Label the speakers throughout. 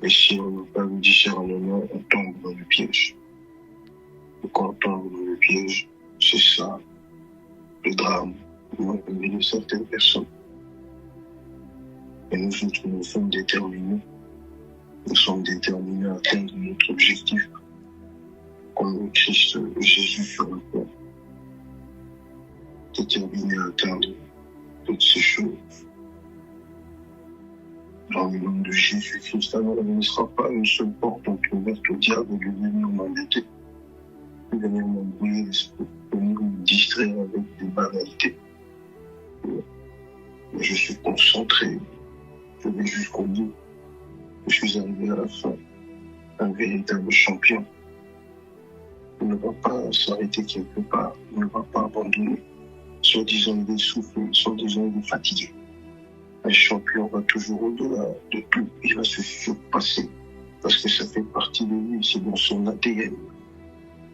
Speaker 1: Et si on n'a pas le discernement, on tombe dans le piège. Et quand on tombe dans le piège, c'est ça, le drame, de certaines personnes. Et nous autres, nous sommes déterminés. Nous sommes déterminés à atteindre notre objectif, comme le Christ Jésus sur la croix. Déterminés à atteindre toutes ces choses. Dans le nom de Jésus-Christ, alors il ne sera pas une seule porte ouverte au diable de venir m'embêter, de venir m'embrouiller l'esprit, de venir me distraire avec des banalités. Mais je suis concentré, je vais jusqu'au bout. Je suis arrivé à la fin, un véritable champion. Il ne va pas s'arrêter quelque part, il ne va pas abandonner. Soi-disant, il est soufflé, soi-disant, il est fatigué. Un champion va toujours au-delà de tout. Il va se surpasser parce que ça fait partie de lui, c'est dans son ADN.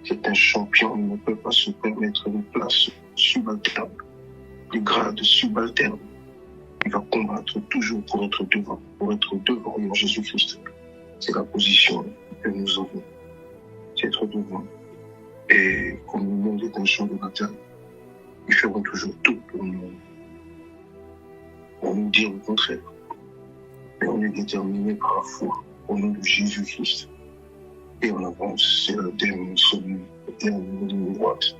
Speaker 1: C'est un champion, il ne peut pas se permettre des places subalternes, des grades subalternes. Il va combattre toujours pour être devant en Jésus-Christ. C'est la position que nous avons, c'est être devant. Et comme le monde est un champ de bataille, ils feront toujours tout pour nous dire le contraire. Et on est déterminé par la foi au nom de Jésus-Christ. Et on avance, c'est la dernière sommet, la dernière ligne droite.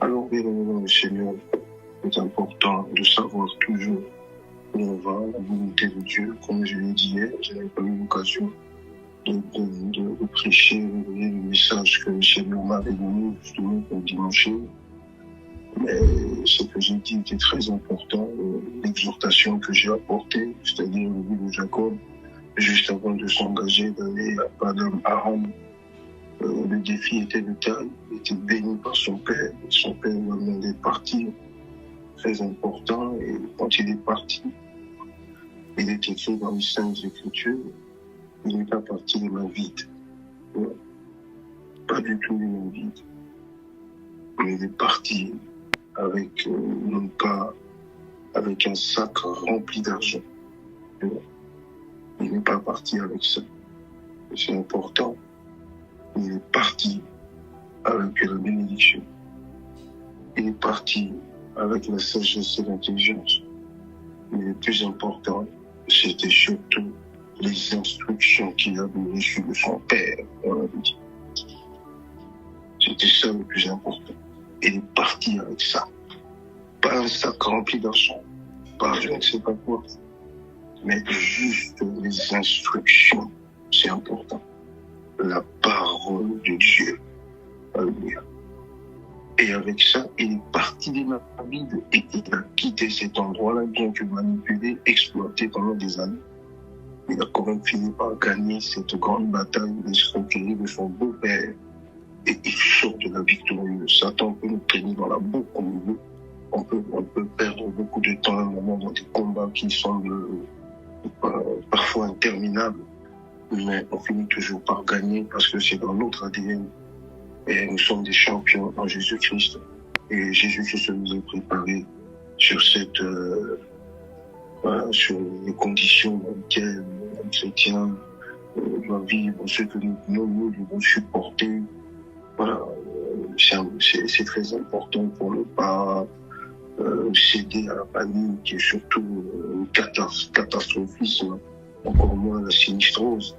Speaker 1: Alors, bien évidemment, le Seigneur, c'est important de savoir toujours où on va, la volonté de Dieu. Comme je l'ai dit hier, je n'avais pas eu l'occasion de prêcher, le message que le Seigneur m'avait donné justement pour dimanche. Mais ce que j'ai dit était très important, l'exhortation que j'ai apportée, c'est-à-dire le livre de Jacob, juste avant de s'engager d'aller à Padam Aram. Le défi était de taille, il était béni par son père. Son père lui a demandé de partir, très important, et quand il est parti, il est écrit dans les Saintes Écritures, il n'est pas parti les mains vides. Pas du tout les mains vides. Mais il est parti avec, non pas avec un sac rempli d'argent. Il n'est pas parti avec ça. C'est important. Il est parti avec la bénédiction. Il est parti avec la sagesse et l'intelligence. Mais le plus important, c'était surtout les instructions qu'il avait reçues de son père, on l'avait dit. C'était ça le plus important. Il est parti avec ça. Pas un sac rempli d'argent, pas je ne sais pas quoi, mais juste les instructions, c'est important. La parole de Dieu. Alléluia. Et avec ça, il est parti des mains vides et il a quitté cet endroit-là, bien que manipulé, exploité pendant des années. Il a quand même fini par gagner cette grande bataille d'escroquerie de son beau-père. Et il sort de la victoire. Satan peut nous traîner dans la boue comme il veut. On peut perdre beaucoup de temps à un moment dans des combats qui semblent parfois interminables. Mais on finit toujours par gagner parce que c'est dans notre ADN. Et nous sommes des champions en Jésus-Christ. Et Jésus-Christ nous a préparés sur sur les conditions dans lesquelles un chrétien doit vivre, ce que nous devons supporter. Voilà, c'est très important pour ne pas céder à la panique et surtout au catastrophisme, encore moins à la sinistrose.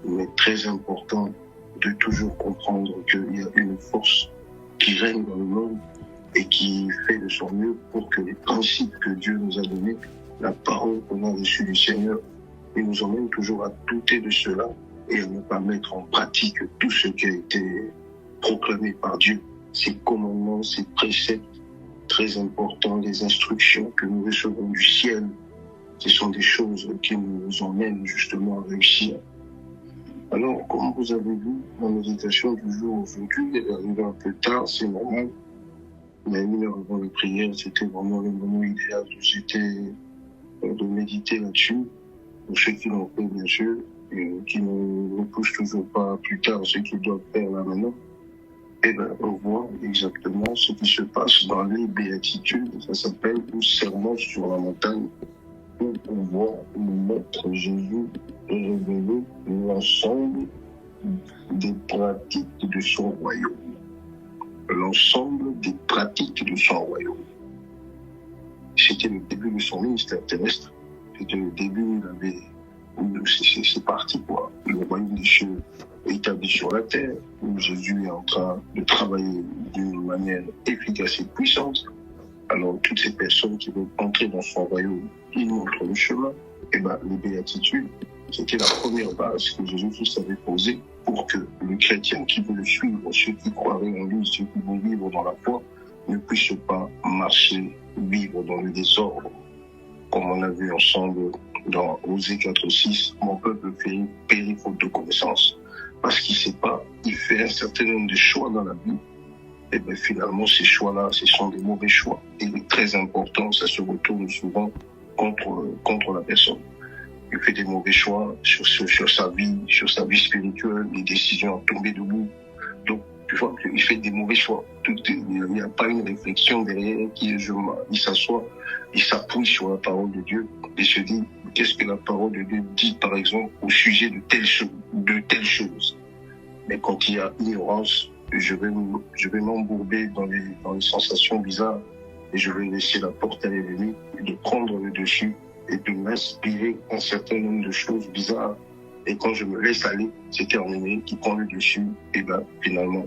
Speaker 1: Mais très important de toujours comprendre qu'il y a une force qui règne dans le monde et qui fait de son mieux pour que les principes que Dieu nous a donnés, la parole qu'on a reçue du Seigneur, il nous emmène toujours à douter de cela et à ne pas mettre en pratique tout ce qui a été proclamé par Dieu, ses commandements, ses préceptes, très importants, les instructions que nous recevons du ciel. Ce sont des choses qui nous emmènent justement à réussir. Alors, comme vous avez vu, la méditation du jour aujourd'hui, elle est arrivée un peu tard, c'est normal. Mais 1 heure avant la prière, c'était vraiment le moment idéal de méditer là-dessus. Pour ceux qui l'ont fait, bien sûr, et qui ne repoussent toujours pas plus tard ce qu'ils doivent faire là maintenant, eh bien, on voit exactement ce qui se passe dans les béatitudes. Ça s'appelle le sermon sur la montagne, où on voit, on montre Jésus révéler l'ensemble des pratiques de son royaume. L'ensemble des pratiques de son royaume. C'était le début de son ministère terrestre. C'était le début, c'est parti quoi. Le royaume des cieux est établi sur la terre, où Jésus est en train de travailler d'une manière efficace et puissante. Alors toutes ces personnes qui veulent entrer dans son royaume, il montre le chemin. Et les béatitudes, c'était la première base que Jésus-Christ avait posée pour que le chrétien qui veut le suivre, ceux qui croiraient en lui, ceux qui vont vivre dans la foi, ne puissent pas marcher, vivre dans le désordre. Comme on a vu ensemble dans Osée 4:6, mon peuple périt faute de connaissance. Parce qu'il ne sait pas, il fait un certain nombre de choix dans la vie. Et finalement, ces choix-là, ce sont des mauvais choix. Et très important, ça se retourne souvent contre la personne. Il fait des mauvais choix sur sa vie spirituelle, les décisions tombées debout. Donc, tu vois, il fait des mauvais choix. Il n'y a pas une réflexion derrière il s'assoit, il s'appuie sur la parole de Dieu et se dit, qu'est-ce que la parole de Dieu dit, par exemple, au sujet de telle chose. Mais quand il y a ignorance, je vais m'embourber dans les sensations bizarres et je vais laisser la porte à l'ennemi de prendre le dessus et de m'inspirer un certain nombre de choses bizarres. Et quand je me laisse aller, c'est terminé, qui prend le dessus, et finalement,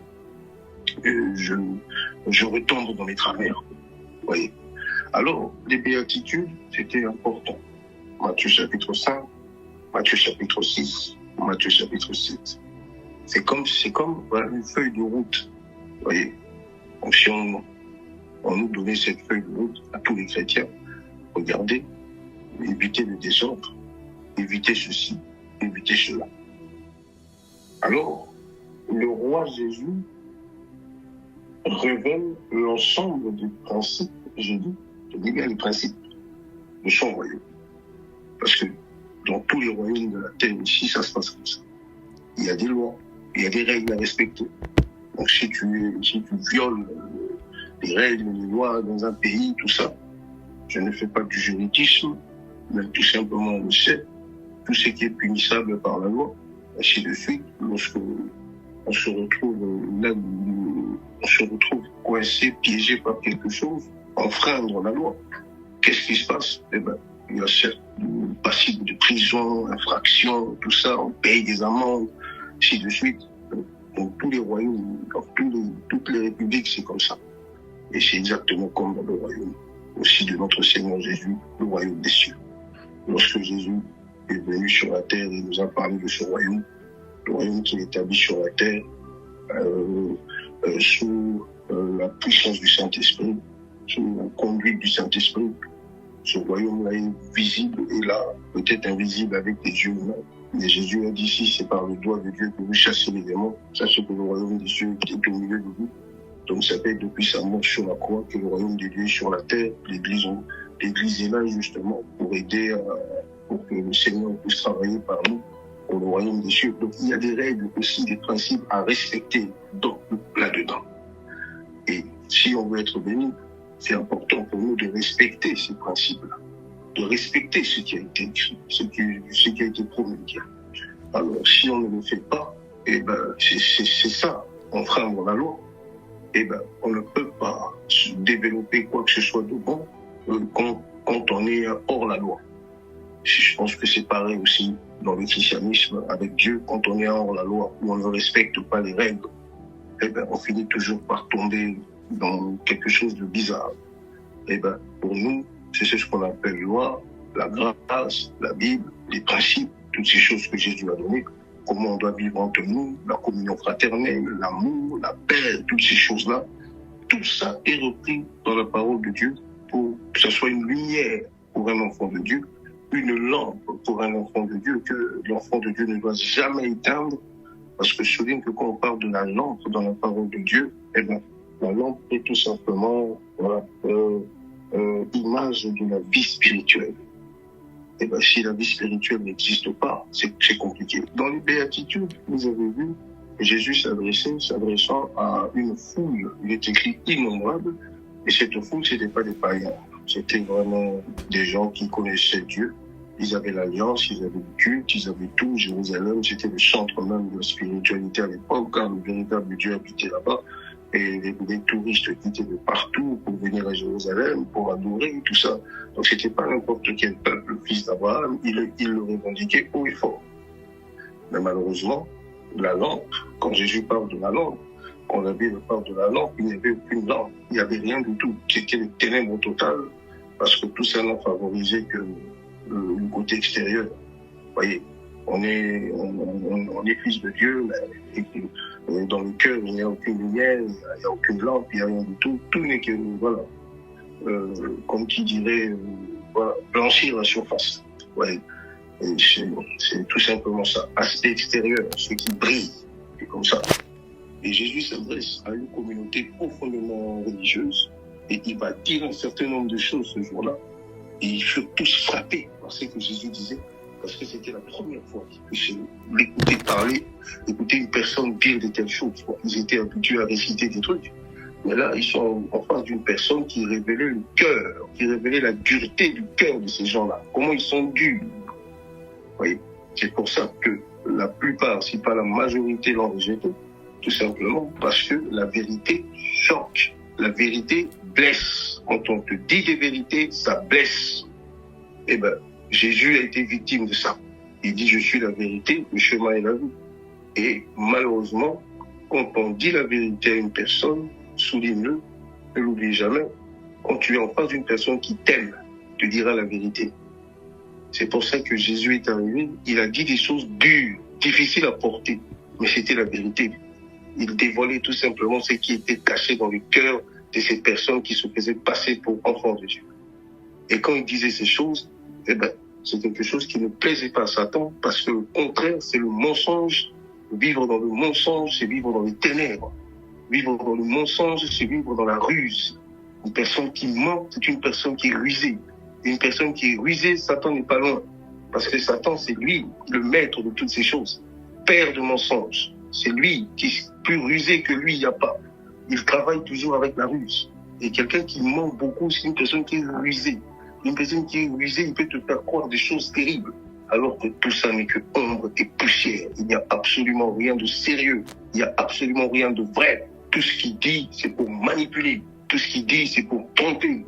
Speaker 1: je retombe dans mes travers. Vous voyez. Alors, les béatitudes, c'était important. Matthieu chapitre 5, Matthieu chapitre 6, Matthieu chapitre 7. C'est comme une feuille de route. Vous voyez. Donc, si on nous donnait cette feuille de route à tous les chrétiens, regardez, évitez le désordre, évitez ceci, évitez cela. Alors, le roi Jésus révèle l'ensemble des principes, je dis bien les principes de son royaume. Parce que dans tous les royaumes de la terre, ici, ça se passe comme ça. Il y a des lois, il y a des règles à respecter. Donc si tu violes les règles, les lois dans un pays, tout ça, je ne fais pas du juridisme, mais tout simplement on le sait, tout ce qui est punissable par la loi, ainsi de suite, lorsque on se retrouve coincé, piégé par quelque chose, enfreindre la loi. Qu'est-ce qui se passe? Il y a certes passible de prison, infraction, tout ça, on paye des amendes, ainsi de suite. Dans tous les royaumes, dans toutes les républiques, c'est comme ça. Et c'est exactement comme dans le royaume aussi de notre Seigneur Jésus, le royaume des cieux. Lorsque Jésus est venu sur la terre, il nous a parlé de ce royaume, le royaume qui est établi sur la terre, sous la puissance du Saint-Esprit, sous la conduite du Saint-Esprit. Ce royaume-là est visible et là, peut-être invisible avec des yeux humains. Mais Jésus a dit, si c'est par le doigt de Dieu que vous chassez les démons, sachez que le royaume des cieux est au milieu de vous. Donc ça fait depuis sa mort sur la croix que le royaume de Dieu est sur la terre. L'Église est là justement pour aider, pour que le Seigneur puisse travailler par nous pour le royaume des cieux. Donc il y a des règles aussi, des principes à respecter là-dedans. Et si on veut être béni, c'est important pour nous de respecter ces principes-là, de respecter ce qui a été écrit, ce qui a été promulgué. Alors si on ne le fait pas, c'est ça, enfreindre la loi. On ne peut pas développer quoi que ce soit de bon quand on est hors la loi. Je pense que c'est pareil aussi dans le christianisme avec Dieu. Quand on est hors la loi, où on ne respecte pas les règles, on finit toujours par tomber dans quelque chose de bizarre. Pour nous, c'est ce qu'on appelle loi, la grâce, la Bible, les principes, toutes ces choses que Jésus a données. Comment on doit vivre entre nous, la communion fraternelle, l'amour, la paix, toutes ces choses-là. Tout ça est repris dans la parole de Dieu pour que ce soit une lumière pour un enfant de Dieu, une lampe pour un enfant de Dieu, que l'enfant de Dieu ne doit jamais éteindre. Parce que je souligne que quand on parle de la lampe dans la parole de Dieu, la lampe est tout simplement image de la vie spirituelle. Si la vie spirituelle n'existe pas, c'est compliqué. Dans les béatitudes, vous avez vu, Jésus s'adressant à une foule, il est écrit innombrable, et cette foule, c'était pas des païens. C'était vraiment des gens qui connaissaient Dieu Ils avaient l'Alliance, ils avaient le culte, ils avaient tout. Jérusalem, c'était le centre même de la spiritualité à l'époque, car le véritable Dieu habitait là-bas. Et les touristes qui étaient de partout pour venir à Jérusalem, pour adorer, tout ça. Donc c'était pas n'importe quel peuple, le fils d'Abraham, il le revendiquait haut et fort. Mais malheureusement, la lampe, quand Jésus parle de la lampe, quand la Bible parle de la lampe, il n'y avait aucune lampe, il n'y avait rien du tout. C'était le ténèbre total, parce que tout ça n'a favorisé que le côté extérieur. Vous voyez, on est fils de Dieu, mais dans le cœur, il n'y a aucune lumière, il n'y a aucune lampe, il n'y a rien du tout. Tout n'est que, voilà, comme qui dirait, voilà, blanchir la surface. Vous voyez, c'est tout simplement ça. Aspect extérieur, ce qui brille, c'est comme ça. Et Jésus s'adresse à une communauté profondément religieuse et il va dire un certain nombre de choses ce jour-là. Et ils furent tous frappés par ce que Jésus disait, parce que c'était la première fois qu'ils l'écoutaient parler, écouter une personne dire de telles choses. Ils étaient habitués à réciter des trucs. Mais là, ils sont en face d'une personne qui révélait le cœur, qui révélait la dureté du cœur de ces gens-là. Comment ils sont durs. Vous voyez, c'est pour ça que la plupart, si pas la majorité, l'ont rejeté. Tout simplement parce que la vérité choque. La vérité blesse. Quand on te dit des vérités, ça blesse. Eh ben, Jésus a été victime de ça. Il dit, je suis la vérité, le chemin et la vie. Et malheureusement, quand on dit la vérité à une personne, souligne-le, ne l'oublie jamais. Quand tu es en face d'une personne qui t'aime, te dira la vérité. C'est pour ça que Jésus est arrivé. Il a dit des choses dures, difficiles à porter, mais c'était la vérité. Il dévoilait tout simplement ce qui était caché dans le cœur de ces personnes qui se faisaient passer pour enfants de Dieu. Et quand il disait ces choses, eh ben, c'est quelque chose qui ne plaisait pas à Satan, parce que le contraire, c'est le mensonge. Vivre dans le mensonge, c'est vivre dans les ténèbres. Vivre dans le mensonge, c'est vivre dans la ruse. Une personne qui ment, c'est une personne qui est rusée. Une personne qui est rusée, Satan n'est pas loin. Parce que Satan, c'est lui, le maître de toutes ces choses. Père de mensonges. C'est lui qui est plus rusé que lui, il n'y a pas. Il travaille toujours avec la ruse. Et quelqu'un qui ment beaucoup, c'est une personne qui est rusée. Une personne qui est rusée, il peut te faire croire des choses terribles. Alors que tout ça n'est que ombre et poussière. Il n'y a absolument rien de sérieux. Il n'y a absolument rien de vrai. Tout ce qu'il dit, c'est pour manipuler. Tout ce qu'il dit, c'est pour tromper.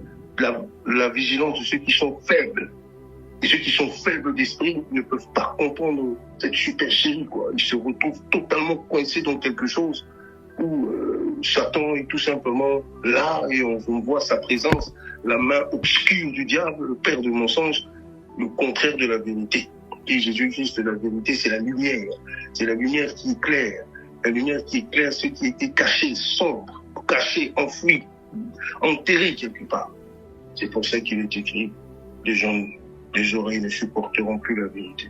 Speaker 1: La vigilance de ceux qui sont faibles. Et ceux qui sont faibles d'esprit ne peuvent pas comprendre cette supercherie, quoi. Ils se retrouvent totalement coincés dans quelque chose où Satan est tout simplement là et on voit sa présence, la main obscure du diable, le père de mensonges, le contraire de la vérité. Et Jésus-Christ de la vérité, c'est la lumière. C'est la lumière qui éclaire. La lumière qui éclaire ce qui était caché, sombre, caché, enfoui, enterré quelque part. C'est pour ça qu'il est écrit, les oreilles ne supporteront plus la vérité.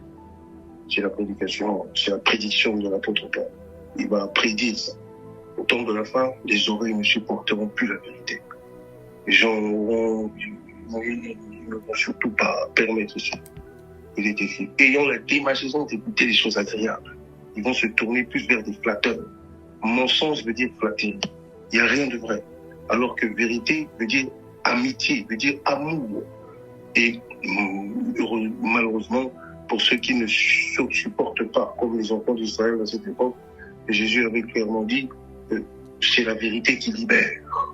Speaker 1: C'est la prédiction de l'apôtre Paul. Il va prédire ça. Au temps de la fin, les oreilles ne supporteront plus la vérité. Les gens ne vont surtout pas permettre ça. Il est écrit, ayant la démagisation d'écouter des choses agréables, ils vont se tourner plus vers des flatteurs. Mensonge veut dire flatter. Il n'y a rien de vrai. Alors que vérité veut dire amitié, veut dire amour. Et malheureusement, pour ceux qui ne supportent pas, comme les enfants d'Israël à cette époque, Jésus avait clairement dit que c'est la vérité qui libère.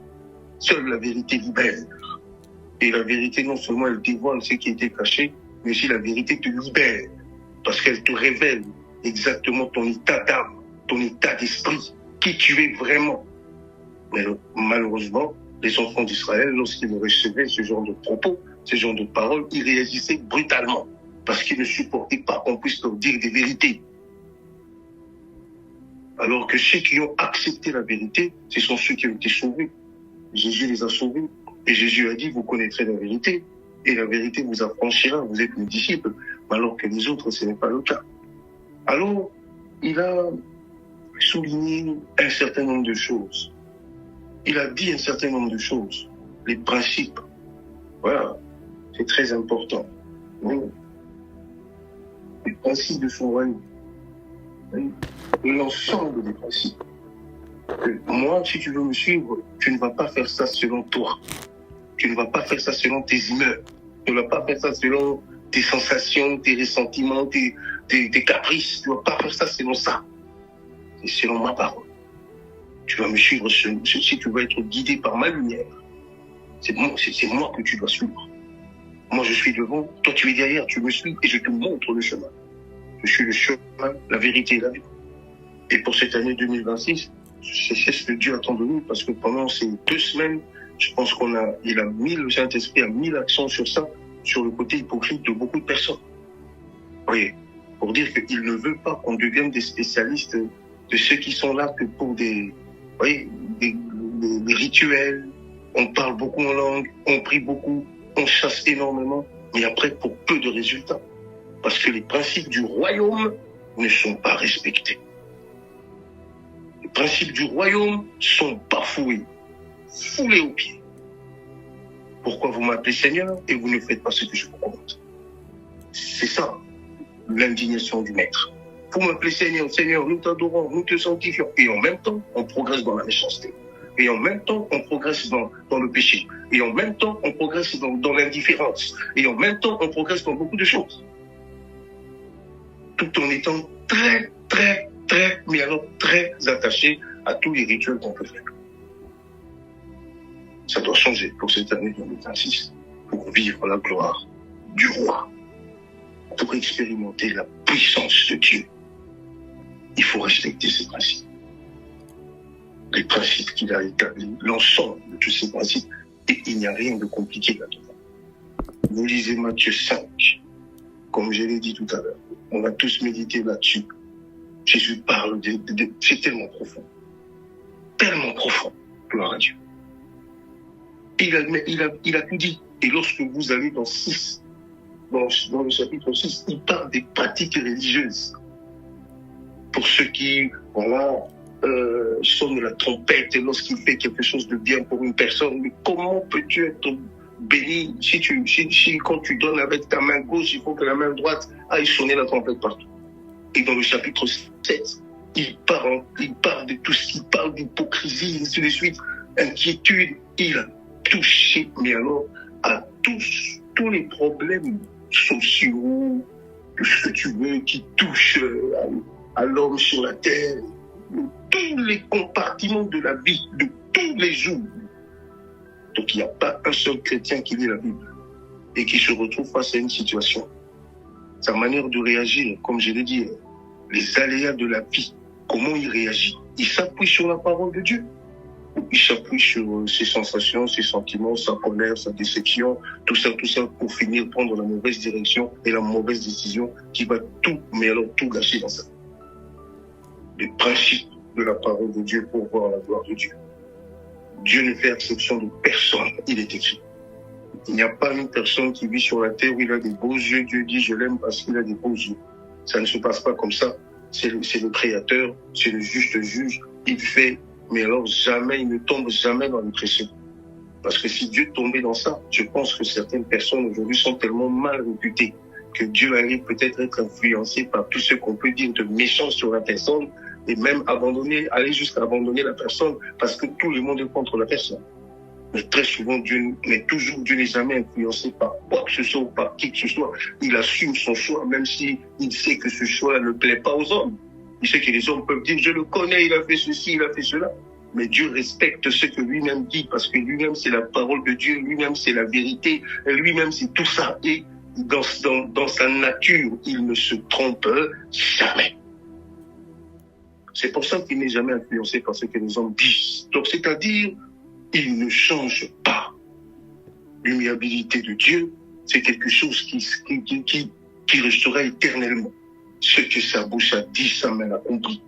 Speaker 1: Seule la vérité libère. Et la vérité, non seulement elle dévoile ce qui était caché, mais aussi la vérité te libère. Parce qu'elle te révèle exactement ton état d'âme, ton état d'esprit, qui tu es vraiment. Mais malheureusement, les enfants d'Israël, lorsqu'ils recevaient ce genre de propos, ce genre de paroles, ils réagissaient brutalement. Parce qu'ils ne supportaient pas qu'on puisse leur dire des vérités. Alors que ceux qui ont accepté la vérité, ce sont ceux qui ont été sauvés. Jésus les a sauvés. Et Jésus a dit, vous connaîtrez la vérité. Et la vérité vous affranchira, vous êtes mes disciples. Alors que les autres, ce n'est pas le cas. Alors, il a souligné un certain nombre de choses. Il a dit un certain nombre de choses. Les principes. Voilà. C'est très important. Oui. Les principes de son royaume. Oui. L'ensemble des principes. Moi, si tu veux me suivre, tu ne vas pas faire ça selon toi. Tu ne vas pas faire ça selon tes humeurs. Tu ne vas pas faire ça selon tes sensations, tes ressentiments, tes caprices. Tu ne dois pas faire ça selon ça. C'est selon ma parole. Tu vas me suivre si tu veux être guidé par ma lumière. C'est moi que tu dois suivre. Moi, je suis devant, toi tu es derrière, tu me suis et je te montre le chemin. Je suis le chemin, la vérité et la vie. Et pour cette année 2026, c'est ce que Dieu attend de nous parce que pendant ces 2 semaines, je pense le Saint-Esprit a mis l'accent sur ça, sur le côté hypocrite de beaucoup de personnes. Oui, pour dire qu'il ne veut pas qu'on devienne des spécialistes de ceux qui sont là que pour des rituels. On parle beaucoup en langue, on prie beaucoup, on chasse énormément, mais après pour peu de résultats. Parce que les principes du royaume ne sont pas respectés. Les principes du royaume sont bafoués, foulés aux pieds. Pourquoi vous m'appelez Seigneur et vous ne faites pas ce que je vous commande? C'est ça, l'indignation du Maître. Vous m'appelez Seigneur, Seigneur, nous t'adorons, nous te sanctifions. Et en même temps, on progresse dans la méchanceté. Et en même temps, on progresse dans le péché. Et en même temps, on progresse dans l'indifférence. Et en même temps, on progresse dans beaucoup de choses. Tout en étant très, mais alors très attaché à tous les rituels qu'on peut faire. Ça doit changer pour cette année 2026, pour vivre la gloire du roi, pour expérimenter la puissance de Dieu. Il faut respecter ces principes. Les principes qu'il a établis, l'ensemble de tous ces principes, et il n'y a rien de compliqué là-dedans. Vous lisez Matthieu 5, comme je l'ai dit tout à l'heure, on va tous méditer là-dessus. Jésus parle c'est tellement profond, gloire à Dieu. Il a tout dit. Et lorsque vous allez dans le chapitre 6, il parle des pratiques religieuses. Pour ceux qui, sonne la trompette lorsqu'il fait quelque chose de bien pour une personne. Mais comment peux-tu être béni si quand tu donnes avec ta main gauche, il faut que la main droite aille sonner la trompette partout. Et dans le chapitre 7, il parle de tout ce qui parle d'hypocrisie, et ainsi de suite, inquiétude. Il a touché, mais alors, à tous les problèmes sociaux, tout ce que tu veux, qui touchent à l'homme sur la terre, de tous les compartiments de la vie, de tous les jours. Donc il n'y a pas un seul chrétien qui lit la Bible et qui se retrouve face à une situation. Sa manière de réagir, comme je l'ai dit, les aléas de la vie, comment il réagit? Il s'appuie sur la parole de Dieu. Il s'appuie sur ses sensations, ses sentiments, sa colère, sa déception, tout ça pour finir prendre la mauvaise direction et la mauvaise décision qui va tout gâcher dans ça. Les principes de la parole de Dieu pour voir la gloire de Dieu. Dieu ne fait exception de personne, il est écrit. Il n'y a pas une personne qui vit sur la terre où il a des beaux yeux. Dieu dit je l'aime parce qu'il a des beaux yeux. Ça ne se passe pas comme ça. C'est le Créateur, c'est le juste juge. Il fait, mais alors il ne tombe jamais dans l'impression. Parce que si Dieu tombait dans ça, je pense que certaines personnes aujourd'hui sont tellement mal réputées que Dieu allait peut-être être influencé par tout ce qu'on peut dire de méchant sur la personne et même aller jusqu'à abandonner la personne parce que tout le monde est contre la personne. Mais très souvent, Dieu n'est jamais influencé par quoi que ce soit ou par qui que ce soit. Il assume son choix, même si il sait que ce choix ne plaît pas aux hommes. Il sait que les hommes peuvent dire, je le connais, il a fait ceci, il a fait cela. Mais Dieu respecte ce que lui-même dit, parce que lui-même, c'est la parole de Dieu, lui-même, c'est la vérité, et lui-même, c'est tout ça. Et dans sa nature, il ne se trompe jamais. C'est pour ça qu'il n'est jamais influencé par ce que les hommes disent. Donc, c'est-à-dire, il ne change pas. L'humiliabilité de Dieu, c'est quelque chose qui restera éternellement. Ce que sa bouche a dit, sa main a compris.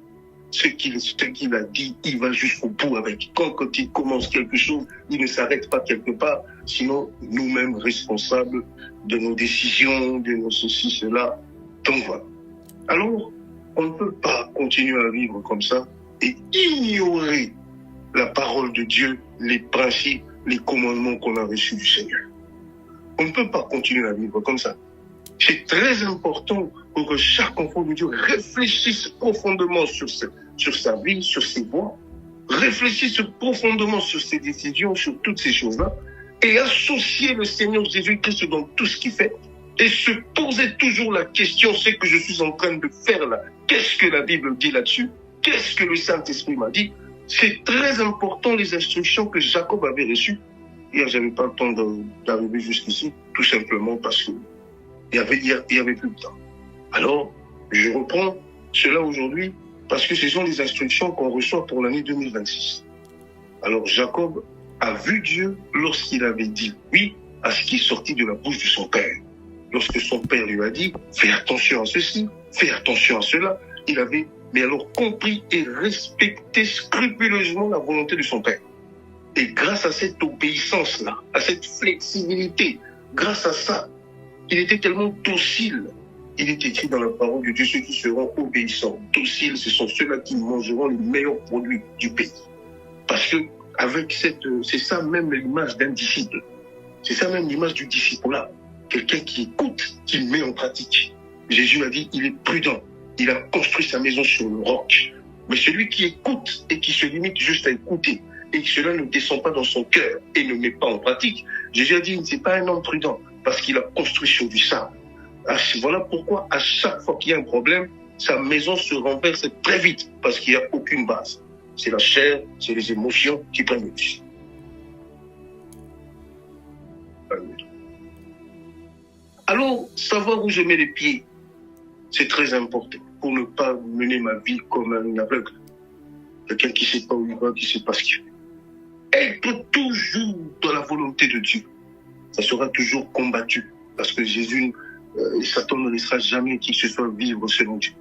Speaker 1: Ce qu'il a dit, il va jusqu'au bout avec. Quand il commence quelque chose, il ne s'arrête pas quelque part. Sinon, nous-mêmes responsables de nos décisions, de nos ceci, cela. Donc voilà. Alors, on ne peut pas continuer à vivre comme ça et ignorer la parole de Dieu, les principes, les commandements qu'on a reçus du Seigneur. On ne peut pas continuer à vivre comme ça. C'est très important pour que chaque enfant de Dieu réfléchisse profondément sur sa vie, sur ses voies, réfléchisse profondément sur ses décisions, sur toutes ces choses-là, et associer le Seigneur Jésus-Christ dans tout ce qu'il fait, et se poser toujours la question, ce que je suis en train de faire là, qu'est-ce que la Bible dit là-dessus? Qu'est-ce que le Saint-Esprit m'a dit? C'est très important les instructions que Jacob avait reçues. Hier, je n'avais pas le temps d'arriver jusqu'ici, tout simplement parce qu'il y avait plus de temps. Alors, je reprends cela aujourd'hui parce que ce sont les instructions qu'on reçoit pour l'année 2026. Alors, Jacob a vu Dieu lorsqu'il avait dit oui à ce qui est sorti de la bouche de son père. Lorsque son père lui a dit « Fais attention à ceci, fais attention à cela », il avait, mais alors, compris et respecté scrupuleusement la volonté de son père. Et grâce à cette obéissance-là, à cette flexibilité, grâce à ça, il était tellement docile. Il est écrit dans la parole de Dieu, ceux qui seront obéissants, dociles, ce sont ceux-là qui mangeront les meilleurs produits du pays. Parce que avec c'est ça même l'image d'un disciple. C'est ça même l'image du disciple-là. Quelqu'un qui écoute, qui met en pratique. Jésus a dit, il est prudent. Il a construit sa maison sur le roc. Mais celui qui écoute et qui se limite juste à écouter, et que cela ne descend pas dans son cœur et ne met pas en pratique, Jésus a dit, c'est pas un homme prudent, parce qu'il a construit sur du sable. Voilà pourquoi, à chaque fois qu'il y a un problème, sa maison se renverse très vite, parce qu'il n'y a aucune base. C'est la chair, c'est les émotions qui prennent le dessus. Alors, savoir où je mets les pieds, c'est très important pour ne pas mener ma vie comme un aveugle. Quelqu'un qui ne sait pas où il va, qui ne sait pas ce qu'il fait. Être toujours dans la volonté de Dieu. Ça sera toujours combattu. Parce que Jésus, Satan ne laissera jamais qui que ce soit vivre selon Dieu.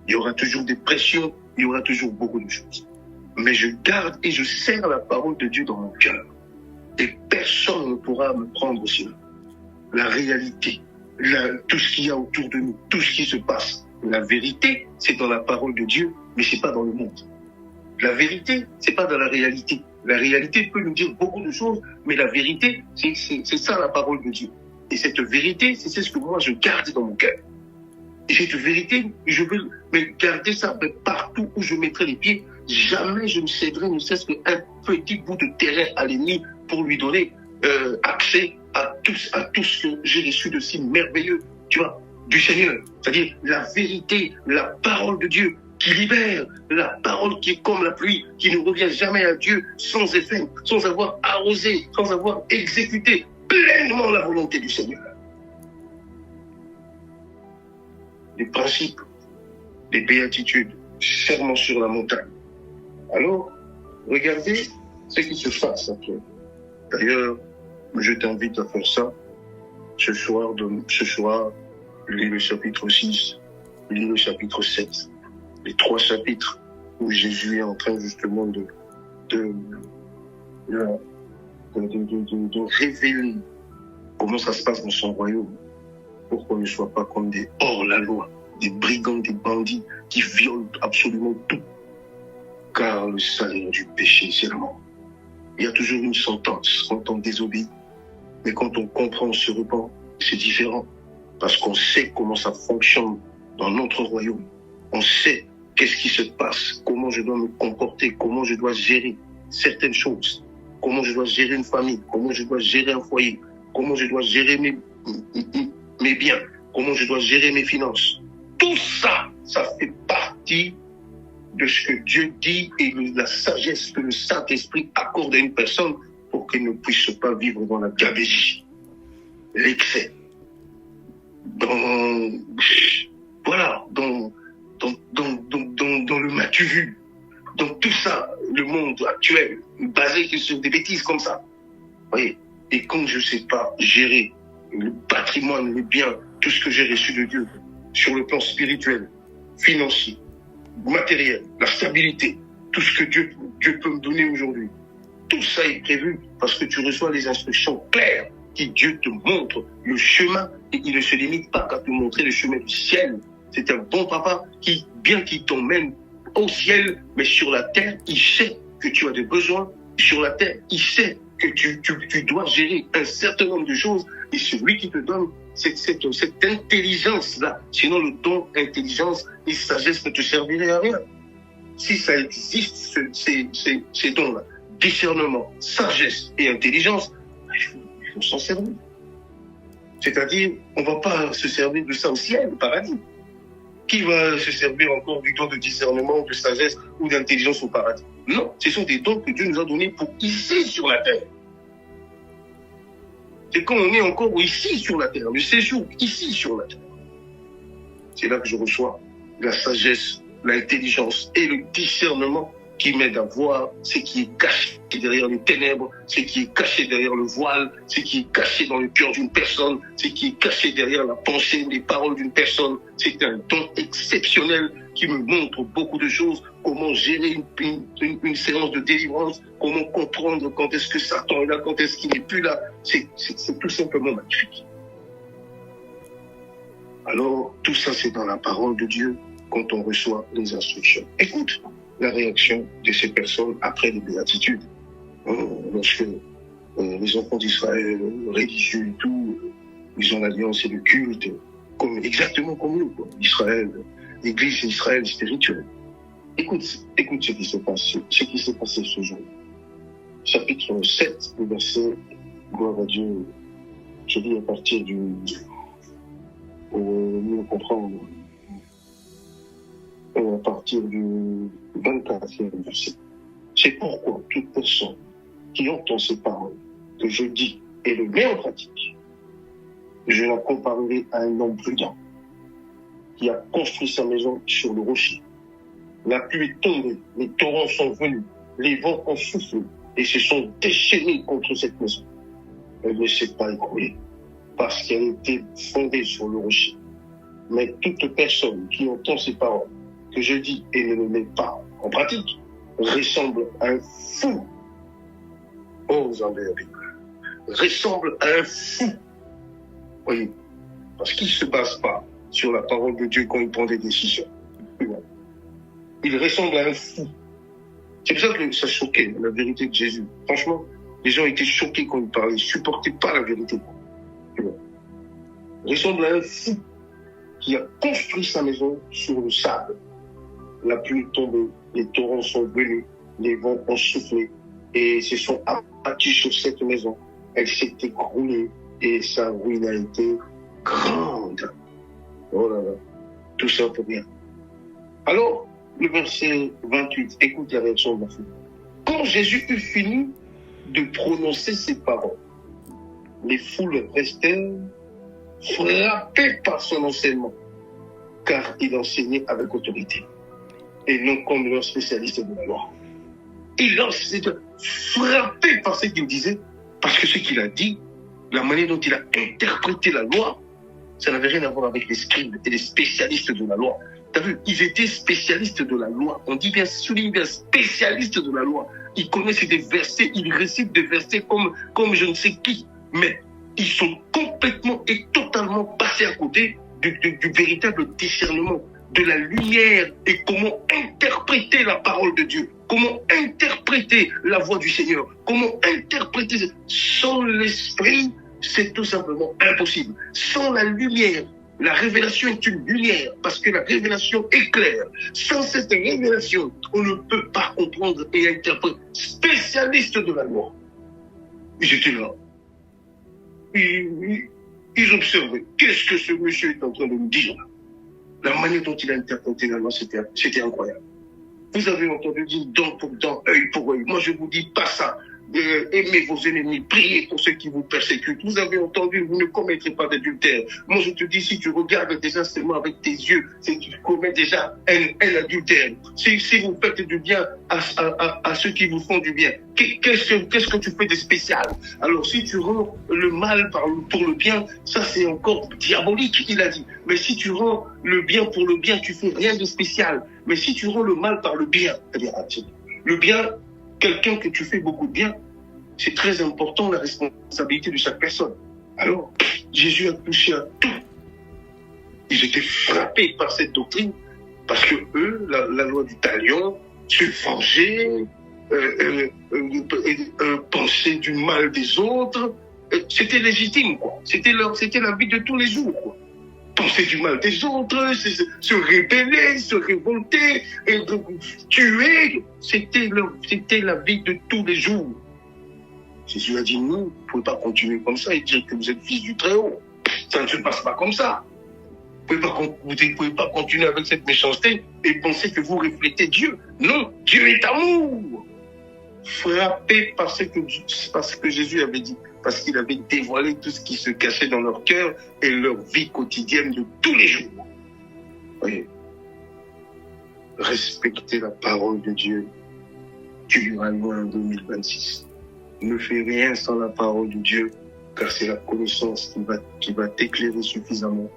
Speaker 1: Il y aura toujours des pressions, il y aura toujours beaucoup de choses. Mais je garde et je serre la parole de Dieu dans mon cœur. Et personne ne pourra me prendre cela. La réalité, tout ce qu'il y a autour de nous, tout ce qui se passe. La vérité, c'est dans la parole de Dieu, mais c'est pas dans le monde. La vérité, c'est pas dans la réalité. La réalité peut nous dire beaucoup de choses, mais la vérité, c'est ça la parole de Dieu. Et cette vérité, c'est ce que moi je garde dans mon cœur. Et cette vérité, je veux garder ça partout où je mettrai les pieds. Jamais je ne céderai ne serait-ce qu'un petit bout de terrain à l'ennemi pour lui donner accès à tout ce que j'ai reçu de si merveilleux, tu vois, du Seigneur. C'est-à-dire la vérité, la parole de Dieu qui libère, la parole qui est comme la pluie, qui ne revient jamais à Dieu sans effet, sans avoir arrosé, sans avoir exécuté pleinement la volonté du Seigneur. Les principes, les béatitudes, serment sur la montagne. Alors, regardez ce qui se passe après. D'ailleurs, je t'invite à faire ça. Ce soir, lis le chapitre 6, lis le chapitre 7. Les 3 chapitres où Jésus est en train justement de révéler comment ça se passe dans son royaume. Pour qu'on ne soit pas comme des hors-la-loi, des brigands, des bandits qui violent absolument tout. Car le salaire du péché, c'est la mort. Il y a toujours une sentence quand on désobéit. Mais quand on comprend, on se repent, c'est différent. Parce qu'on sait comment ça fonctionne dans notre royaume. On sait qu'est-ce qui se passe, comment je dois me comporter, comment je dois gérer certaines choses, comment je dois gérer une famille, comment je dois gérer un foyer, comment je dois gérer mes biens, comment je dois gérer mes finances. Tout ça, ça fait partie de ce que Dieu dit et de la sagesse que le Saint-Esprit accorde à une personne pour qu'elle ne puisse pas vivre dans la gabegie, l'excès, dans le matu-vu, dans tout ça, le monde actuel, basé sur des bêtises comme ça. Vous voyez? Et quand je ne sais pas gérer le patrimoine, le bien, tout ce que j'ai reçu de Dieu, sur le plan spirituel, financier, matériel, la stabilité, tout ce que Dieu peut me donner aujourd'hui, tout ça est prévu parce que tu reçois les instructions claires qui Dieu te montre le chemin et il ne se limite pas qu'à te montrer le chemin du ciel. C'est un bon papa qui, bien qu'il t'emmène au ciel, mais sur la terre, il sait que tu as des besoins. Sur la terre, il sait que tu dois gérer un certain nombre de choses et c'est lui qui te donne cette intelligence-là. Sinon, le don, intelligence et sagesse ne te servirait à rien. Si ça existe, ces dons-là, discernement, sagesse et intelligence, il faut s'en servir. C'est-à-dire, on ne va pas se servir de ça au ciel, au paradis. Qui va se servir encore du don de discernement, de sagesse ou d'intelligence au paradis? Non, ce sont des dons que Dieu nous a donnés pour ici sur la terre. C'est quand on est encore ici sur la terre, le séjour ici sur la terre. C'est là que je reçois la sagesse, l'intelligence et le discernement qui m'aident à voir ce qui est caché derrière les ténèbres, ce qui est caché derrière le voile, ce qui est caché dans le cœur d'une personne, ce qui est caché derrière la pensée ou les paroles d'une personne. C'est un don exceptionnel qui me montre beaucoup de choses, comment gérer une séance de délivrance, comment comprendre quand est-ce que Satan est là, quand est-ce qu'il n'est plus là. C'est tout simplement magnifique. Alors, tout ça, c'est dans la parole de Dieu quand on reçoit les instructions. Écoute la réaction de ces personnes après les béatitudes. Lorsque les enfants d'Israël, religieux et tout, ils ont l'alliance et le culte, exactement comme nous, quoi. Israël, l'Église, c'est Israël spirituel. Écoute ce qui s'est passé ce jour. Chapitre 7, le verset, gloire à Dieu, je lis à partir du... pour mieux comprendre, à partir du 24e verset. C'est pourquoi toute personne qui entend ces paroles que je dis et le met en pratique, je la comparerai à un homme prudent qui a construit sa maison sur le rocher. La pluie est tombée, les torrents sont venus, les vents ont soufflé et se sont déchaînés contre cette maison. Elle ne s'est pas écroulée parce qu'elle était fondée sur le rocher. Mais toute personne qui entend ces paroles que je dis et ne le met pas en pratique ressemble à un fou. Oh, ressemble à un fou. Voyez, parce qu'il ne se base pas sur la parole de Dieu quand il prend des décisions. Il ressemble à un fou. C'est pour ça que ça choquait la vérité de Jésus. Franchement, les gens étaient choqués quand il parlait, ils ne supportaient pas la vérité. Il ressemble à un fou qui a construit sa maison sur le sable. La pluie est tombée, les torrents sont venus, les vents ont soufflé et se sont abattus sur cette maison. Elle s'est écroulée et sa ruine a été grande. Oh là là, tout ça pour rien. Alors, le verset 28, écoute la réaction de la foule. Quand Jésus eut fini de prononcer ces paroles, les foules restèrent frappées par son enseignement, car il enseignait avec autorité, et non comme leur spécialiste de la loi. Il enseignait frappé par ce qu'il disait, parce que ce qu'il a dit, la manière dont il a interprété la loi, ça n'avait rien à voir avec les scribes et les spécialistes de la loi. T'as vu, ils étaient spécialistes de la loi. On dit bien, souligne bien, spécialistes de la loi. Ils connaissent des versets, ils récitent des versets comme je ne sais qui. Mais ils sont complètement et totalement passés à côté du véritable discernement, de la lumière et comment interpréter la parole de Dieu, comment interpréter la voix du Seigneur, comment interpréter. Sans l'esprit, c'est tout simplement impossible. Sans la lumière, la révélation est une lumière parce que la révélation éclaire. Sans cette révélation, on ne peut pas comprendre et interpréter. Spécialistes de la loi. Ils étaient là. Ils observaient. Qu'est-ce que ce monsieur est en train de nous dire là? La manière dont il a interprété la loi, c'était incroyable. Vous avez entendu dire dent pour dent, œil pour œil. Moi, je vous dis pas ça. Aimez vos ennemis, priez pour ceux qui vous persécutent. Vous avez entendu, vous ne commettrez pas d'adultère. Moi, je te dis, si tu regardes déjà seulement avec tes yeux, c'est que tu commets déjà un adultère. Si vous faites du bien à ceux qui vous font du bien, qu'est-ce que tu fais de spécial? Alors, si tu rends le mal pour le bien, ça c'est encore diabolique, il a dit. Mais si tu rends le bien pour le bien, tu fais rien de spécial. Mais si tu rends le mal par le bien, le bien, quelqu'un que tu fais beaucoup de bien, c'est très important la responsabilité de chaque personne. Alors, Jésus a touché à tout. Ils étaient frappés par cette doctrine parce que eux, la loi du talion, se venger, penser du mal des autres, c'était légitime, quoi. C'était la vie de tous les jours, quoi. Penser du mal des autres, se rébeller, se révolter, et tuer, c'était la vie de tous les jours. Jésus a dit non, vous ne pouvez pas continuer comme ça et dire que vous êtes fils du Très-Haut. Ça ne se passe pas comme ça. Vous ne pouvez pas continuer avec cette méchanceté et penser que vous reflétez Dieu. Non, Dieu est amour. Frappé par ce que Jésus avait dit, parce qu'il avait dévoilé tout ce qui se cachait dans leur cœur et leur vie quotidienne de tous les jours. Voyez, respectez la parole de Dieu. Tu iras loin en 2026. Ne fais rien sans la parole de Dieu, car c'est la connaissance qui va t'éclairer suffisamment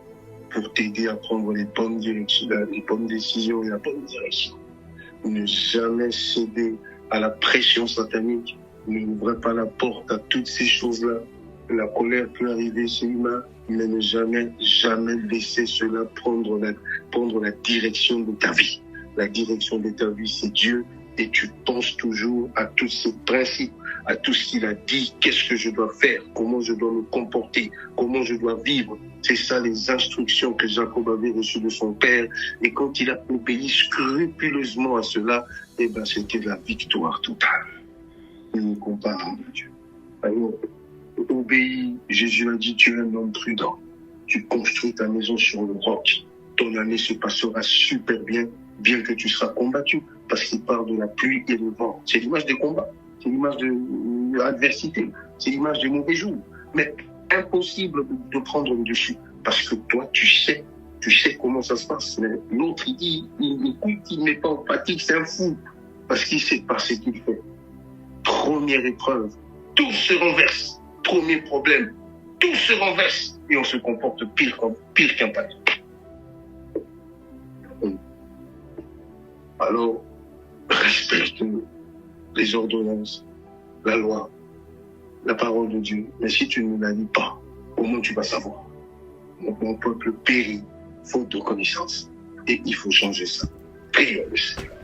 Speaker 1: pour t'aider à prendre les bonnes directions, les bonnes décisions et la bonne direction. Ne jamais céder à la pression satanique. N'ouvrez pas la porte à toutes ces choses-là. La colère peut arriver chez l'humain, mais ne jamais laisser cela prendre la direction de ta vie. La direction de ta vie, c'est Dieu, et tu penses toujours à tous ces principes, à tout ce qu'il a dit, qu'est-ce que je dois faire, comment je dois me comporter, comment je dois vivre. C'est ça les instructions que Jacob avait reçues de son père. Et quand il a obéi scrupuleusement à cela, eh ben, c'était la victoire totale. Il ne compare pas de Dieu. Alors, obéis. Jésus a dit, tu es un homme prudent. Tu construis ta maison sur le roc. Ton année se passera super bien que tu seras combattu. Parce qu'il parle de la pluie et le vent. C'est l'image des combats. C'est l'image de l'adversité. C'est l'image des mauvais jours. Mais impossible de prendre le dessus. Parce que toi, tu sais comment ça se passe. Mais l'autre, il dit, il écoute, il n'est pas en pratique, c'est un fou. Parce qu'il sait pas ce qu'il fait. Première épreuve, tout se renverse. Premier problème, tout se renverse. Et on se comporte pire qu'un païen. Alors, respecte les ordonnances, la loi, la parole de Dieu. Mais si tu ne la lis pas, comment tu vas savoir? Mon peuple périt, faute de connaissance. Et il faut changer ça. Prions le Seigneur.